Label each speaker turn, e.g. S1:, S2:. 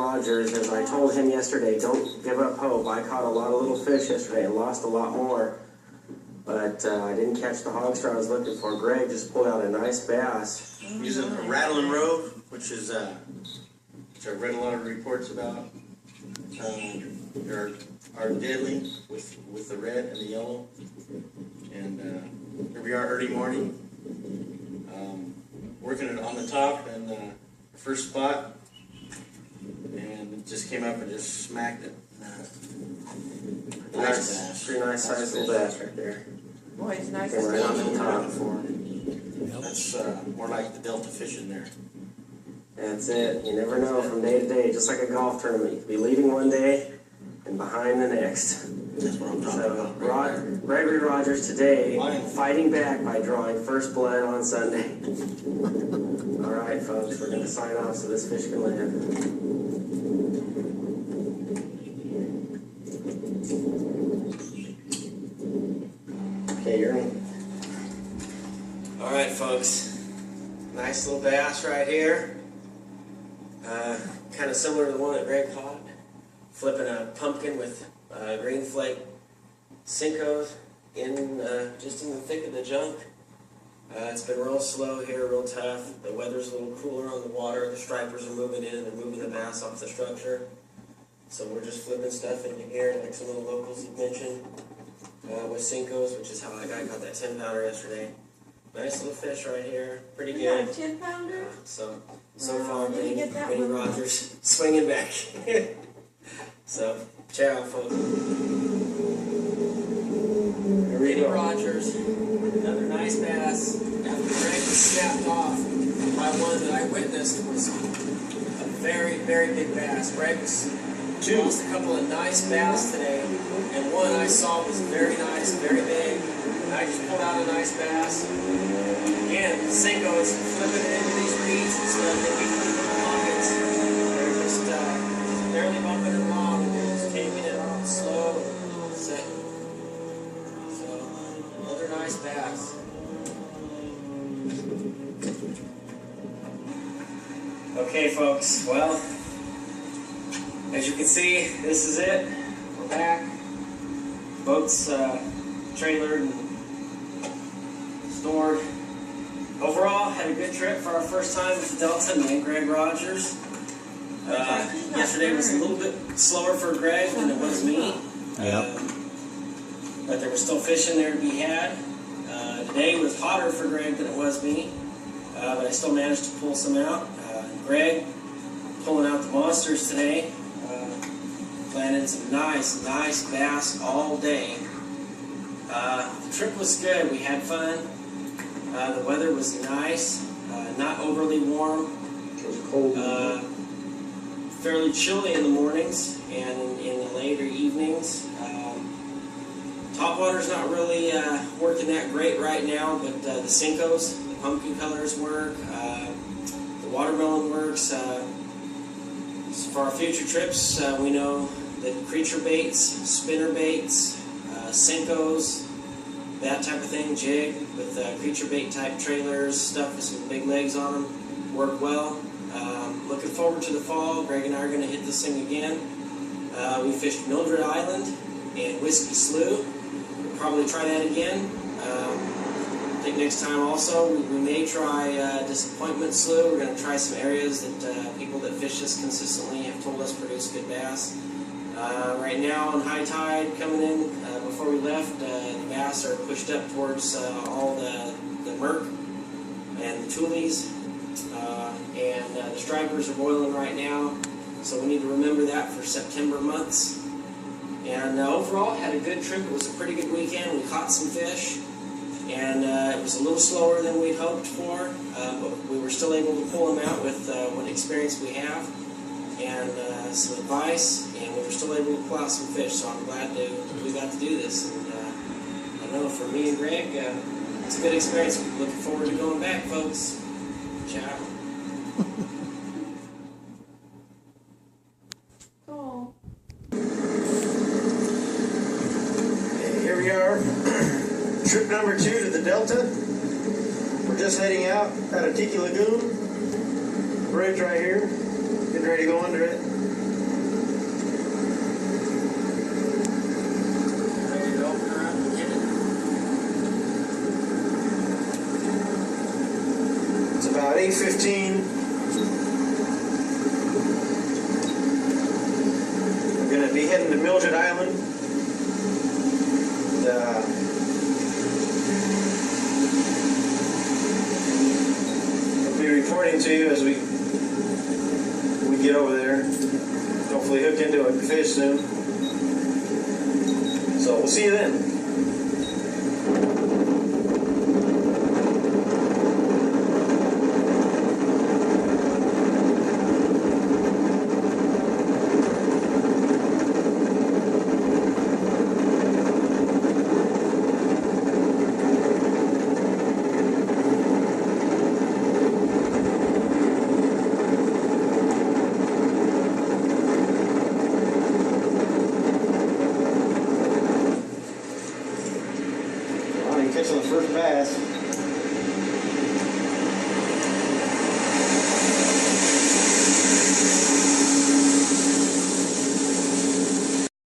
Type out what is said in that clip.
S1: Rogers, as I told him yesterday, don't give up hope. I caught a lot of little fish yesterday and lost a lot more. But I didn't catch the hogster I was looking for. Greg just pulled out a nice bass.
S2: Using a rattling rogue, which is which I've read a lot of reports about. Are deadly with the red and the yellow. And here we are early morning, working it on the top and the first spot, and it just came up and just smacked it.
S1: Nice bass. Pretty nice sized little bass right there.
S3: Boy, it's nice.
S1: Right on the top.
S2: That's more like the Delta fishing there.
S1: That's it. You never know from day to day, just like a golf tournament. You could be leading one day and behind the next.
S2: That's what I'm talking about.
S1: Gregory Rogers today fighting back by drawing first blood on Sunday. All right, folks, we're going to sign off so this fish can land. Okay, you're in. All right, folks. Nice little bass right here. Kind of similar to the one that Greg caught. Flipping a pumpkin with green flake Senkos in just in the thick of the junk. It's been real slow here, real tough. The weather's a little cooler on the water. The stripers are moving in. They're moving the bass off the structure. So we're just flipping stuff into here, like some of the locals have mentioned, with Senkos, which is how that guy caught that 10-pounder yesterday. Nice little fish right here. Pretty good.
S3: 10-pounder?
S1: So far,
S3: Benny
S1: Rogers swinging back. So, ciao, folks. Benny Rogers, another nice bass. After Greg was snapped off by one that I witnessed, was a very, very big bass. Greg lost a couple of nice bass today, and one I saw was very nice, very big. And I just pulled out a nice bass. Again, Senkos flipping it into these reeds and stuff. They keep flipping the pockets. They're just barely bumping it along, and they're just taking it off slow and set. So, another nice bass. Okay, folks, well, as you can see, this is it. We're back. Boat's trailered and stored. Overall, had a good trip for our first time with the Delta. Me and Greg Rogers. Yesterday was a little bit slower for Greg than it was me. But there was still fish in there to be had. Today was hotter for Greg than it was me. But I still managed to pull some out. Greg pulling out the monsters today. Landed some nice bass all day. The trip was good. We had fun. The weather was nice, not overly warm. It was cold.
S3: Fairly chilly in the mornings and in the later evenings. Topwater's not really working that great right now, but the Senkos, the pumpkin colors work. The watermelon works. So for our future trips, we know that creature baits, spinner baits, Senkos, that type of thing, jig with creature bait type trailers, stuff with some big legs on them, work well. Looking forward to the fall. Greg and I are going to hit this thing again. We fished Mildred Island and Whiskey Slough. We'll probably try that again. I think next time also we may try Disappointment Slough. We're going to try some areas that people that fish this consistently have told us produce good bass. Right now on high tide coming in, before we left, the bass are pushed up towards all the murk and the toolies, and the stripers are boiling right now, so we need to remember that for September months. And overall, had a good trip. It was a pretty good weekend. We caught some fish, and it was a little slower than we'd hoped for, but we were still able to pull them out with what experience we have and some advice, and we were still able to pull out some fish, so I'm glad we got to do this. And I know for me and Greg, it's a good experience. We're looking forward to going back, folks. Ciao.
S4: Oh.
S2: Okay, here we are. Trip number 2 to the Delta. We're just heading out of Tiki Lagoon. Bridge right here. Getting ready to go under it. 2:15. We're going to be heading to Mildred Island. I'll be reporting to you as we get over there. Hopefully hook into a fish soon. So we'll see you then. Catching the first bass.